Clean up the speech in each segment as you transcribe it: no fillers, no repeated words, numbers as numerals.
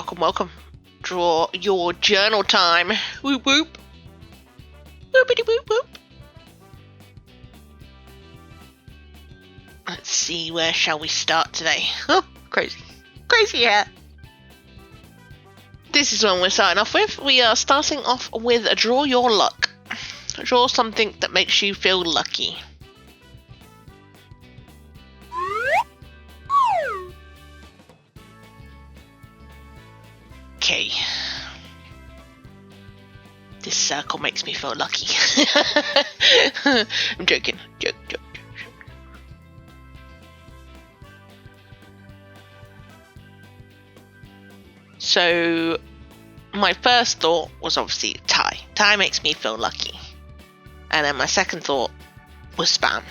welcome, welcome. Draw your journal time. Whoop whoop. Whoopity whoop whoop. Let's see, where shall we start today? Oh, crazy. Crazy hair. This is one we're starting off with. We are starting off with Draw Your Luck. Draw something that makes you feel lucky. Okay. This circle makes me feel lucky. I'm joking. Joke. So, my first thought was obviously tie. Tie makes me feel lucky. And then my second thought was spam.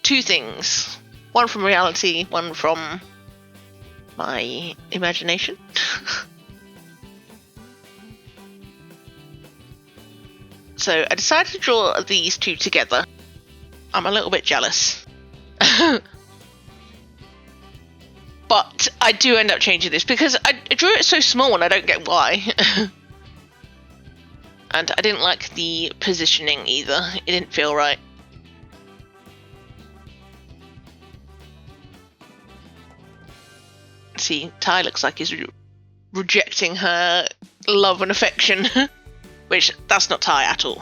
Two things. One from reality, one from my imagination. So I decided to draw these two together. I'm a little bit jealous. But I do end up changing this because I drew it so small and I don't get why. And I didn't like the positioning either. It didn't feel right. See, Ty looks like he's rejecting her love and affection. Which, that's not Ty at all.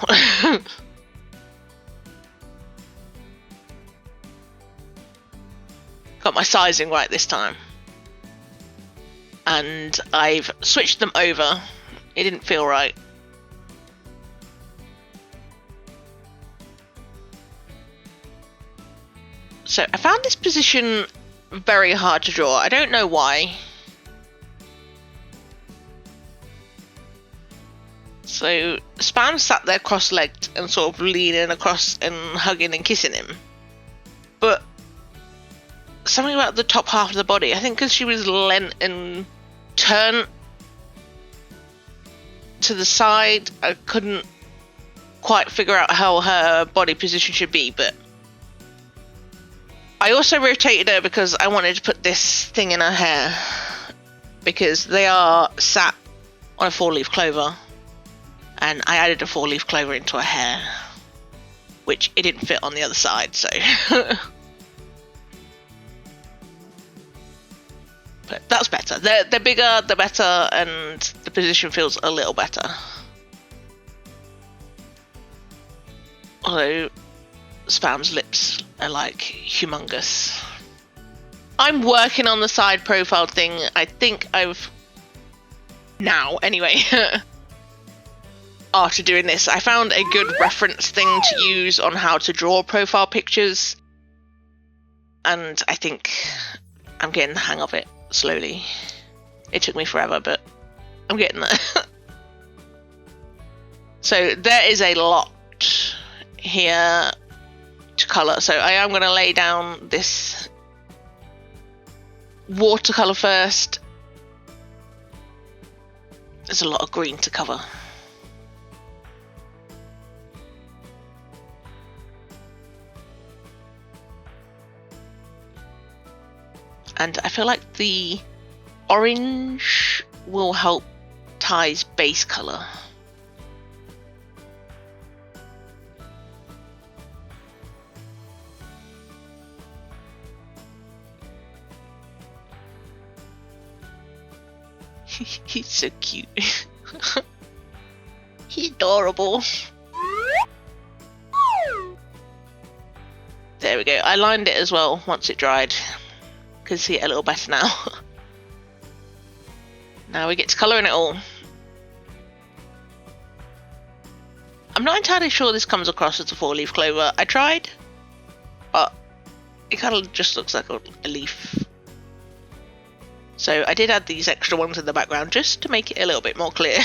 Got my sizing right this time. And I've switched them over. It didn't feel right. So I found this position very hard to draw. I don't know why. So Spam sat there cross-legged and sort of leaning across and hugging and kissing him. But something about the top half of the body, I think because she was leant and turned to the side, I couldn't quite figure out how her body position should be, but I also rotated her because I wanted to put this thing in her hair because they are sat on a 4-leaf clover and I added a 4-leaf clover into her hair, which it didn't fit on the other side, so but that's better. They're bigger, they're better, and the position feels a little better. Although Spam's lips are like humongous. I'm working on the side profile thing. I think I've now anyway after doing this I found a good reference thing to use on how to draw profile pictures, and I think I'm getting the hang of it slowly. It took me forever, but I'm getting there. So there is a lot here to colour, so I am going to lay down this watercolour first. There's a lot of green to cover. And I feel like the orange will help Ty's base colour. He's so cute. He's adorable. There we go. I lined it as well once it dried. Can see it a little better now. Now we get to colouring it all. I'm not entirely sure this comes across as a 4-leaf clover. I tried, but it kind of just looks like a leaf. So I did add these extra ones in the background just to make it a little bit more clear.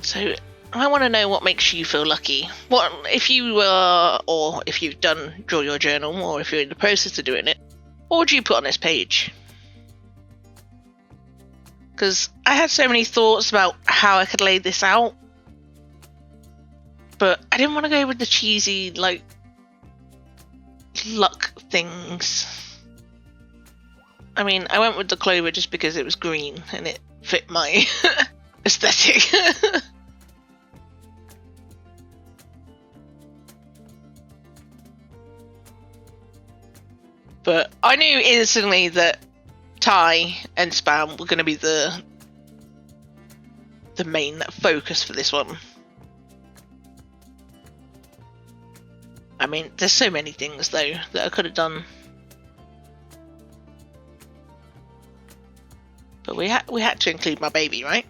So I want to know what makes you feel lucky. What if you were, or if you've done Draw Your Journal, or if you're in the process of doing it, what would you put on this page? Because I had so many thoughts about how I could lay this out, but I didn't want to go with the cheesy, like, luck things. I mean, I went with the clover just because it was green and it fit my aesthetic. But I knew instantly that Thai and Spam were going to be the main focus for this one. I mean, there's so many things though that I could have done, but we had to include my baby, right?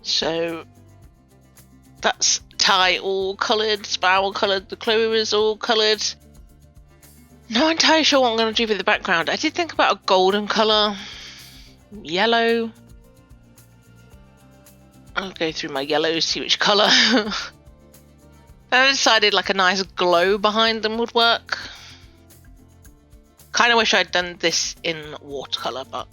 So that's Thai all coloured, Spam all coloured, the clover is all coloured. Not entirely sure what I'm going to do with the background. I did think about a golden colour, yellow. I'll go through my yellows, see which colour. I decided like a nice glow behind them would work. Kind of wish I'd done this in watercolour, but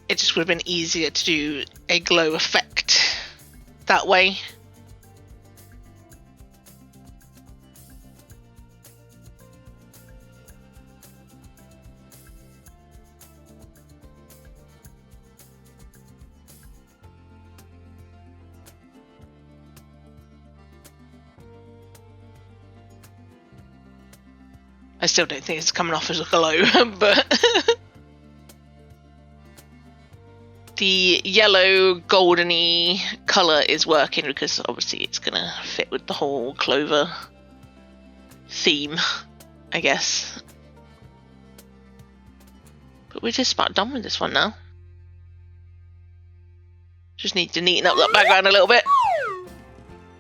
it just would have been easier to do a glow effect that way. I still don't think it's coming off as a glow, but the yellow goldeny colour is working because obviously it's gonna fit with the whole clover theme, I guess. But we're just about done with this one now. Just need to neaten up that background a little bit.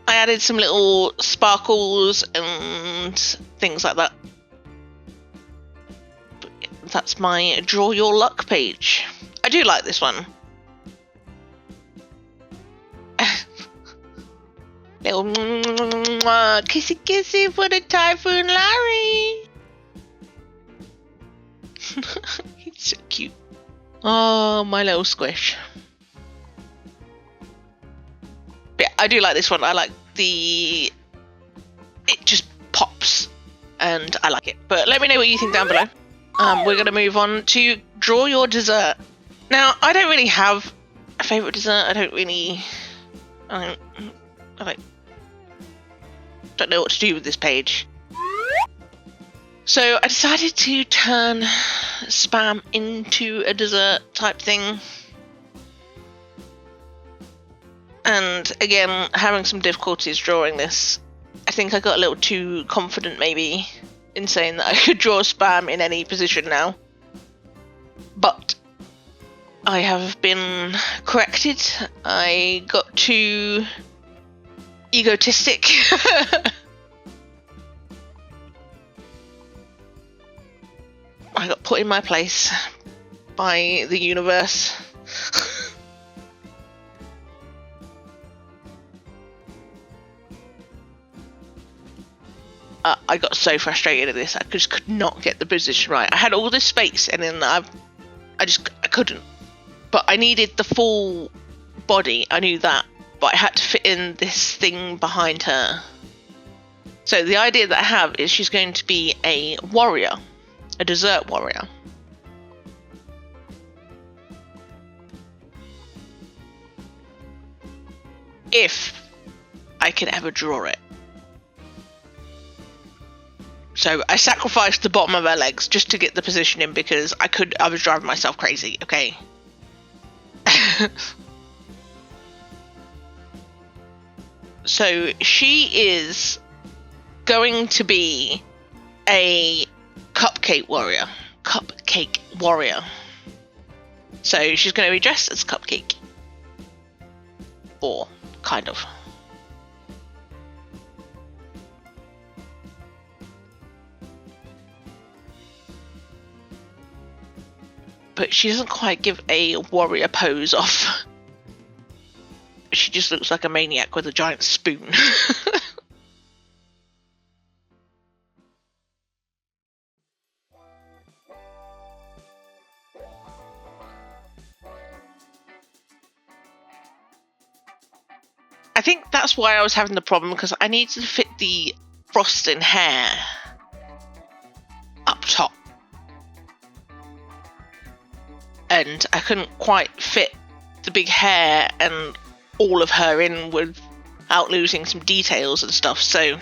I added some little sparkles and things like that. But that's my Draw Your Luck page. I do like this one. Little kissy kissy for the Typhoon Larry. He's so cute. Oh, my little squish. But yeah, I do like this one. I like it just pops and I like it. But let me know what you think down below. We're going to move on to Draw Your Dessert. Now, I don't really have a favourite dessert. I don't know what to do with this page. So I decided to turn Spam into a dessert type thing. And again, having some difficulties drawing this. I think I got a little too confident maybe in saying that I could draw Spam in any position now. But I have been corrected. I got too egotistic. I got put in my place by the universe. I got so frustrated at this. I just could not get the position right. I had all this space and then I couldn't. But I needed the full body. I knew that. But I had to fit in this thing behind her. So the idea that I have is she's going to be a warrior. A dessert warrior. If I can ever draw it. So I sacrificed the bottom of her legs just to get the position in because I was driving myself crazy, okay? So she is going to be a cupcake warrior. So she's going to be dressed as Cupcake. Or kind of. But she doesn't quite give a warrior pose off. She just looks like a maniac with a giant spoon. I think that's why I was having the problem, because I needed to fit the frosting hair up top. And I couldn't quite fit the big hair and all of her in without losing some details and stuff, so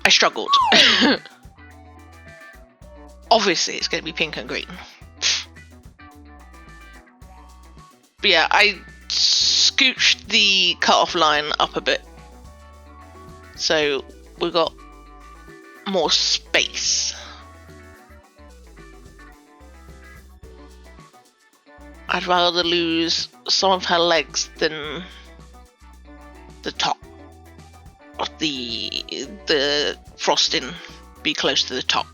I struggled. Obviously it's going to be pink and green. But yeah, I scooched the cut-off line up a bit, so we've got more space. I'd rather lose some of her legs than the top of the frosting be close to the top.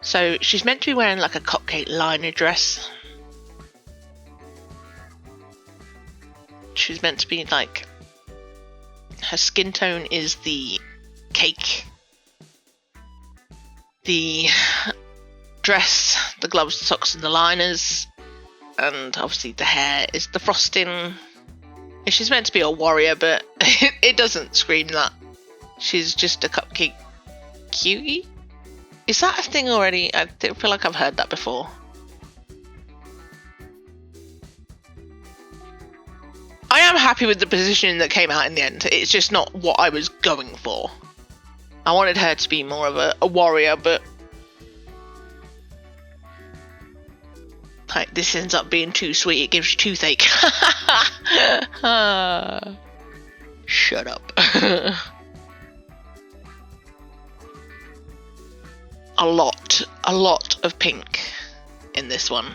So she's meant to be wearing like a cupcake liner dress. She's meant to be like, her skin tone is the cake. The dress, the gloves, the socks and the liners, and obviously the hair is the frosting. And she's meant to be a warrior, but it doesn't scream that. She's just a cupcake cutie. Is that a thing already? I feel like I've heard that before. I am happy with the positioning that came out in the end. It's just not what I was going for. I wanted her to be more of a warrior, but like, this ends up being too sweet. It gives you toothache. Shut up. A lot of pink in this one.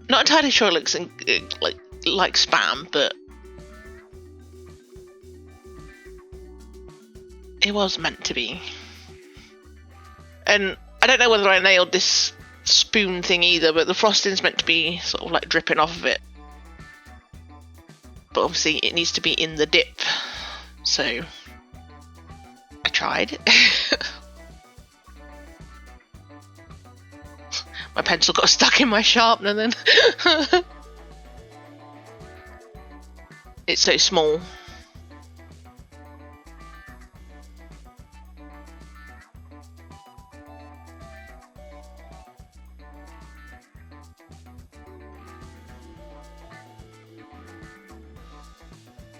Not entirely sure it looks like spam, but it was meant to be. And I don't know whether I nailed this spoon thing either, but the frosting's meant to be sort of like dripping off of it. But obviously it needs to be in the dip, so I tried. My pencil got stuck in my sharpener then. It's so small.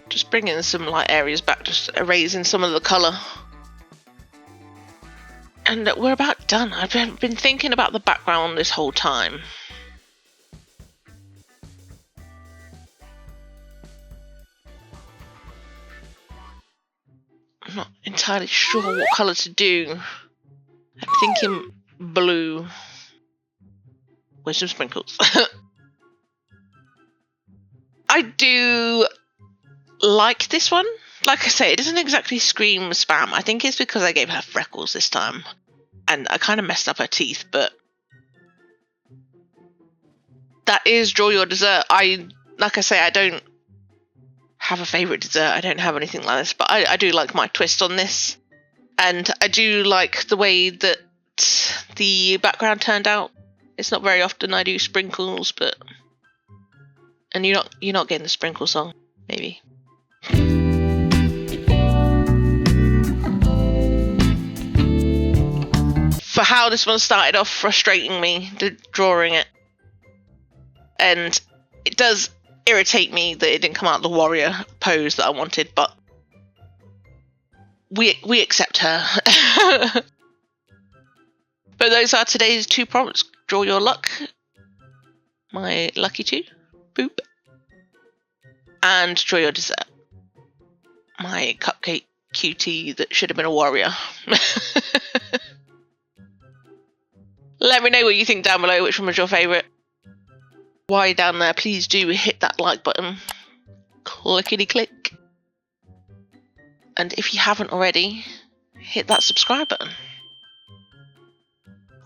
Just bringing some light areas back, just erasing some of the colour. And we're about done. I've been thinking about the background this whole time. I'm not entirely sure what colour to do. I'm thinking blue with some sprinkles. I do like this one. Like I say, it doesn't exactly scream spam. I think it's because I gave her freckles this time. And I kind of messed up her teeth, but that is Draw Your Dessert. Like I say, I don't have a favourite dessert. I don't have anything like this, but I do like my twist on this. And I do like the way that the background turned out. It's not very often I do sprinkles, but... And you're not getting the sprinkle song, maybe. for how this one started off frustrating me, drawing it. And it does irritate me that it didn't come out the warrior pose that I wanted, but we accept her. But those are today's 2 prompts. Draw your luck. My lucky 2. Boop. And draw your dessert. My cupcake cutie that should have been a warrior. Let me know what you think down below. Which one was your favourite? While you're down there, please do hit that like button. Clickety click. And if you haven't already, hit that subscribe button.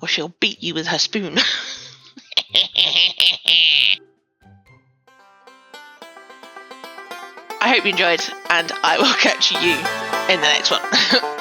Or she'll beat you with her spoon. I hope you enjoyed, and I will catch you in the next one.